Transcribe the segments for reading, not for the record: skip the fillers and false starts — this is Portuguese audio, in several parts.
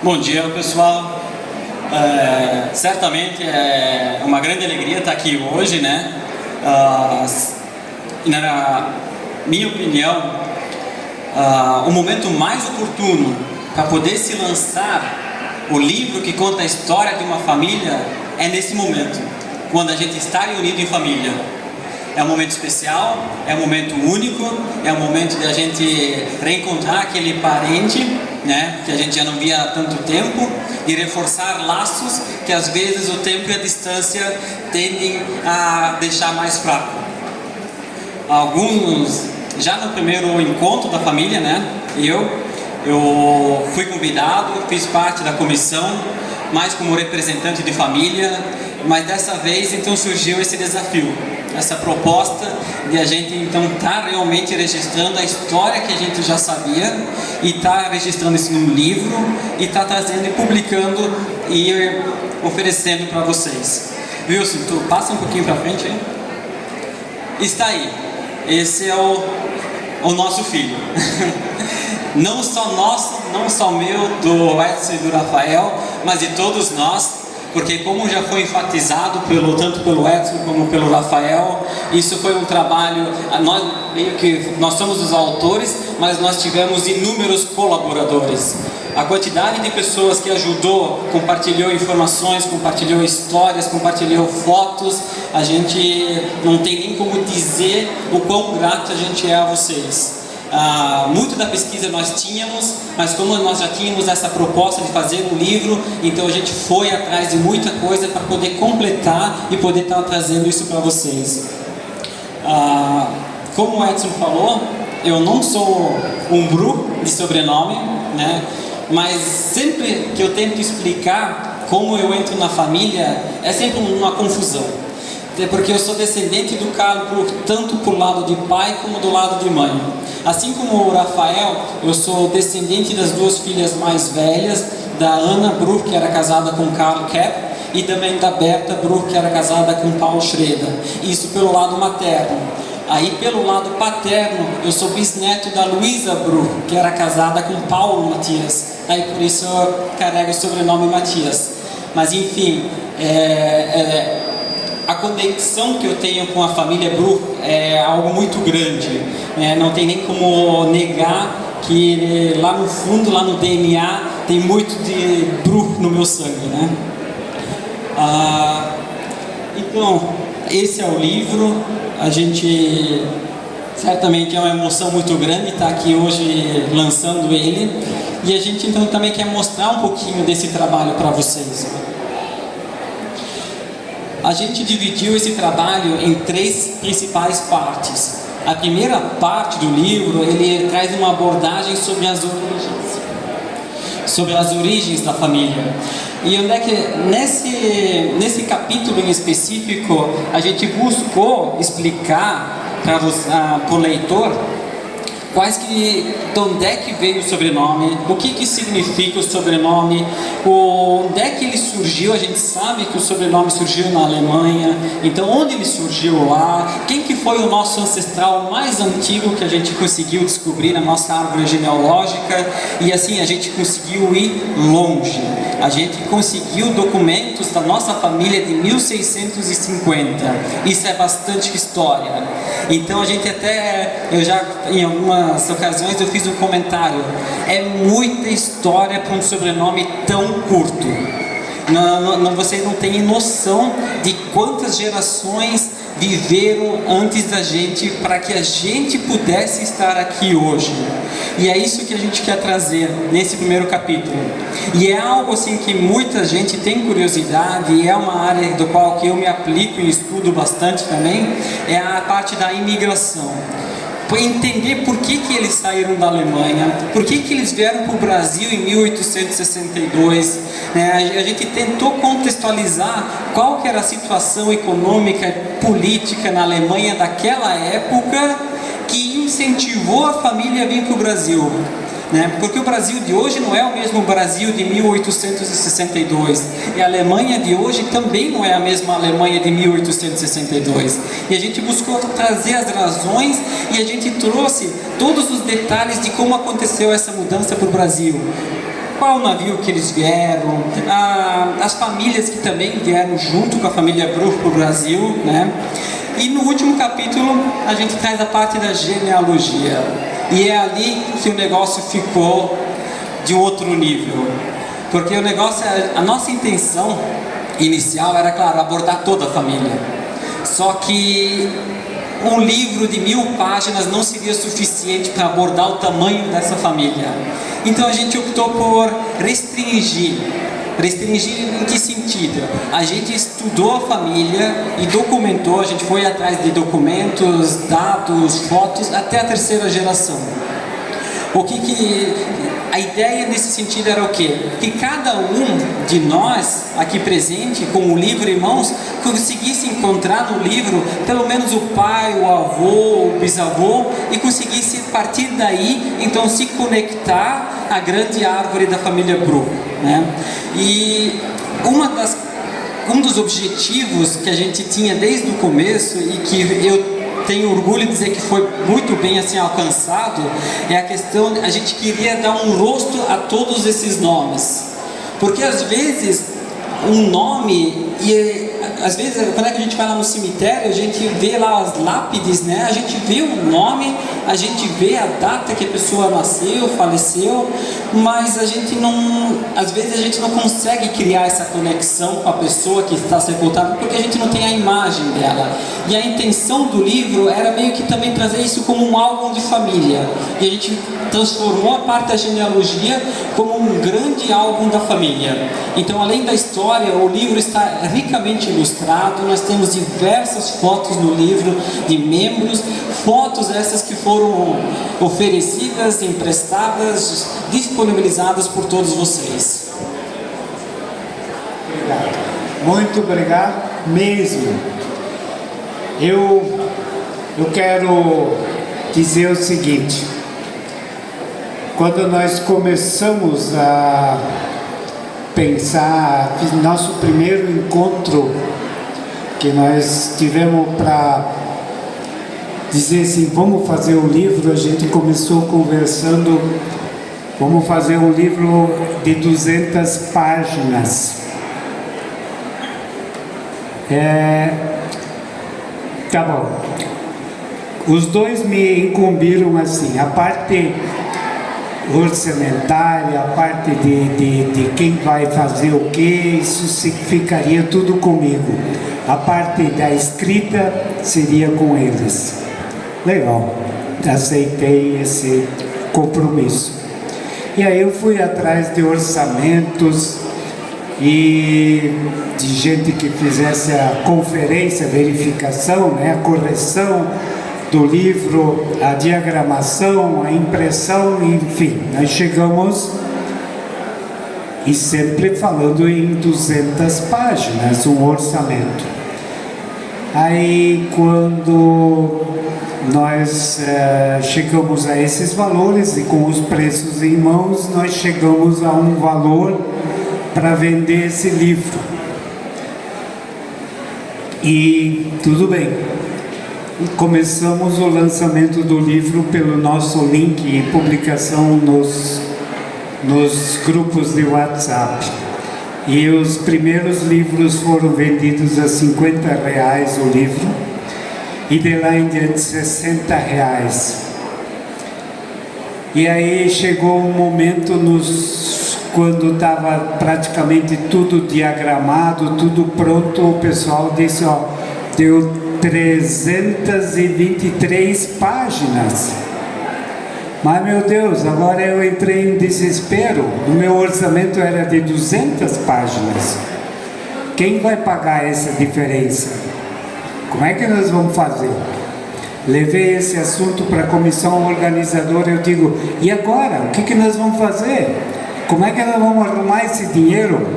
Bom dia, pessoal. Certamente é uma grande alegria estar aqui hoje, né? Na minha opinião, o momento mais oportuno para poder se lançar o livro que conta a história de uma família é nesse momento, quando a gente está reunido em família. É um momento especial, é um momento único, é um momento de a gente reencontrar aquele parente, né, que a gente já não via há tanto tempo, e reforçar laços que às vezes o tempo e a distância tendem a deixar mais fraco. Alguns, já no primeiro encontro da família, né, eu fui convidado, fiz parte da comissão, mais como representante de família, mas dessa vez então surgiu esse desafio, essa proposta de a gente então estar realmente registrando a história que a gente já sabia e estar registrando isso num livro e estar trazendo e publicando e oferecendo para vocês. Wilson, tu passa um pouquinho para frente aí. Está aí, esse é o nosso filho. Não só nosso, não só meu, do Edson e do Rafael, mas de todos nós, porque como já foi enfatizado tanto pelo Edson como pelo Rafael, isso foi um trabalho, nós somos os autores, mas nós tivemos inúmeros colaboradores. A quantidade de pessoas que ajudou, compartilhou informações, compartilhou histórias, compartilhou fotos, a gente não tem nem como dizer o quão grato a gente é a vocês. Muito da pesquisa nós tínhamos, mas como nós já tínhamos essa proposta de fazer um livro, então a gente foi atrás de muita coisa para poder completar e poder estar trazendo isso para vocês. Como o Edson falou, eu não sou um Bru de sobrenome, né? Mas sempre que eu tento explicar como eu entro na família, é sempre uma confusão. Até porque eu sou descendente do Carlos Bru, tanto por lado de pai como do lado de mãe. Assim como o Rafael, eu sou descendente das duas filhas mais velhas, da Ana Bru, que era casada com Carl Kepp, e também da Berta Bru, que era casada com Paul Schroeder. Isso pelo lado materno. Aí pelo lado paterno, eu sou bisneto da Luísa Bru, que era casada com Paulo Matias. Aí por isso eu carrego o sobrenome Matias. Mas enfim, a conexão que eu tenho com a família Bru é algo muito grande, né? Não tem nem como negar que lá no fundo, lá no DNA, tem muito de Bru no meu sangue, né? Então, esse é o livro. A gente certamente é uma emoção muito grande estar aqui hoje lançando ele, e a gente então também quer mostrar um pouquinho desse trabalho para vocês. A gente dividiu esse trabalho em 3 principais partes. A primeira parte do livro, ele traz uma abordagem sobre as origens da família. E onde é que nesse capítulo em específico a gente buscou explicar para o leitor de onde é que veio o sobrenome, o que significa o sobrenome, onde é que ele surgiu. A gente sabe que o sobrenome surgiu na Alemanha, então onde ele surgiu lá, quem que foi o nosso ancestral mais antigo que a gente conseguiu descobrir na nossa árvore genealógica, e assim a gente conseguiu ir longe. A gente conseguiu documentos da nossa família de 1650, isso é bastante história. Então a gente em algumas ocasiões eu fiz um comentário, é muita história para um sobrenome tão curto. Vocês não têm noção de quantas gerações viveram antes da gente para que a gente pudesse estar aqui hoje. E é isso que a gente quer trazer nesse primeiro capítulo. E é algo assim que muita gente tem curiosidade, e é uma área do qual que eu me aplico e estudo bastante também, é a parte da imigração. Entender por que eles saíram da Alemanha, por que eles vieram para o Brasil em 1862, né? A gente tentou contextualizar qual que era a situação econômica e política na Alemanha daquela época que incentivou a família a vir para o Brasil. Né? Porque o Brasil de hoje não é o mesmo Brasil de 1862, e a Alemanha de hoje também não é a mesma Alemanha de 1862, e a gente buscou trazer as razões, e a gente trouxe todos os detalhes de como aconteceu essa mudança para o Brasil. qual o navio que eles vieram, as famílias que também vieram junto com a família Bruch para o Brasil, né? E no último capítulo a gente traz a parte da genealogia, e é ali que o negócio ficou de um outro nível, porque o negócio, a nossa intenção inicial era, claro, abordar toda a família, só que um livro de 1000 páginas não seria suficiente para abordar o tamanho dessa família. Então a gente optou por restringir. Restringir em que sentido? A gente estudou a família e documentou, a gente foi atrás de documentos, dados, fotos, até a 3ª geração. A ideia nesse sentido era o quê? Que cada um de nós aqui presente, com o livro em mãos, conseguisse encontrar no livro pelo menos o pai, o avô, o bisavô, e conseguisse a partir daí então se conectar à grande árvore da família Bruch, né? E um dos objetivos que a gente tinha desde o começo, e que eu tenho orgulho de dizer que foi muito bem assim alcançado, é a questão, a gente queria dar um rosto a todos esses nomes, porque às vezes um nome, e às vezes quando é que a gente vai lá no cemitério, a gente vê lá as lápides, né? A gente vê o nome, a gente vê a data que a pessoa nasceu, faleceu, mas a gente não, às vezes a gente não consegue criar essa conexão com a pessoa que está sepultada, porque a gente não tem a imagem dela. E a intenção do livro era meio que também trazer isso como um álbum de família, e a gente transformou a parte da genealogia como um grande álbum da família. Então, além da história, o livro está ricamente ilustrado, nós temos diversas fotos no livro de membros, fotos essas que foram oferecidas, emprestadas, disponibilizadas por todos vocês. Obrigado. Muito obrigado mesmo. Eu quero dizer o seguinte: quando nós começamos a pensar, nosso primeiro encontro que nós tivemos para dizer assim, vamos fazer um livro, a gente começou conversando, vamos fazer um livro de 200 páginas. Tá bom. Os dois me incumbiram assim, a parte orçamentária, a parte de quem vai fazer o que, isso ficaria tudo comigo. A parte da escrita seria com eles. Legal, aceitei esse compromisso. E aí eu fui atrás de orçamentos e de gente que fizesse a conferência, a verificação, né, a correção do livro, a diagramação, a impressão, enfim, nós chegamos, e sempre falando em 200 páginas, um orçamento. Aí quando nós chegamos a esses valores e com os preços em mãos, nós chegamos a um valor para vender esse livro. E tudo bem. Começamos o lançamento do livro pelo nosso link e publicação nos grupos de WhatsApp. E os primeiros livros foram vendidos a R$50 o livro, e de lá em diante R$60. E aí chegou um momento quando estava praticamente tudo diagramado, tudo pronto, o pessoal disse, ó, deu 323 páginas. Mas, meu Deus, agora eu entrei em desespero. O meu orçamento era de 200 páginas. Quem vai pagar essa diferença? Como é que nós vamos fazer? Levei esse assunto para a comissão organizadora. Eu digo, e agora? O que nós vamos fazer? Como é que nós vamos arrumar esse dinheiro?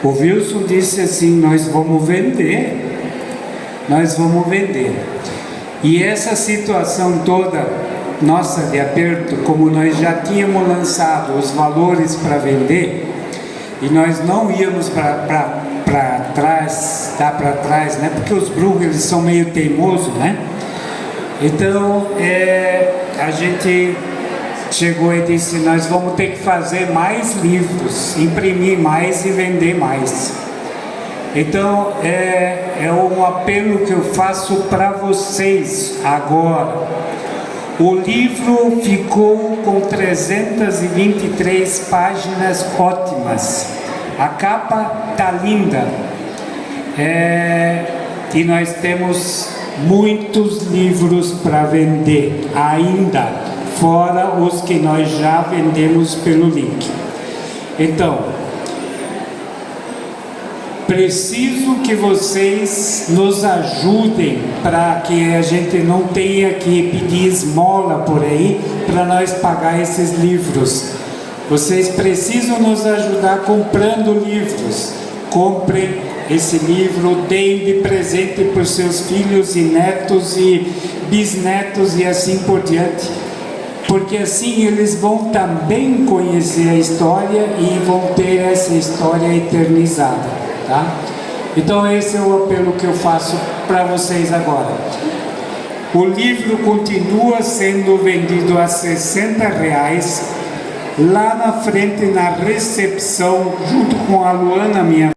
O Wilson disse assim, nós vamos vender. Nós vamos vender. E essa situação toda nossa de aperto, como nós já tínhamos lançado os valores para vender, e nós não íamos para trás, dar para trás, né? Porque os Bruch, eles são meio teimosos, né? Então, a gente chegou e disse: nós vamos ter que fazer mais livros, imprimir mais e vender mais. Então é um apelo que eu faço para vocês agora. O livro ficou com 323 páginas ótimas. A capa tá linda. E nós temos muitos livros para vender ainda, fora os que nós já vendemos pelo link. Então, preciso que vocês nos ajudem para que a gente não tenha que pedir esmola por aí para nós pagar esses livros. Vocês precisam nos ajudar comprando livros. Comprem esse livro, deem de presente para os seus filhos e netos e bisnetos e assim por diante. Porque assim eles vão também conhecer a história e vão ter essa história eternizada. Tá? Então esse é o apelo que eu faço para vocês agora. O livro continua sendo vendido a R$60 lá na frente, na recepção, junto com a Luana, minha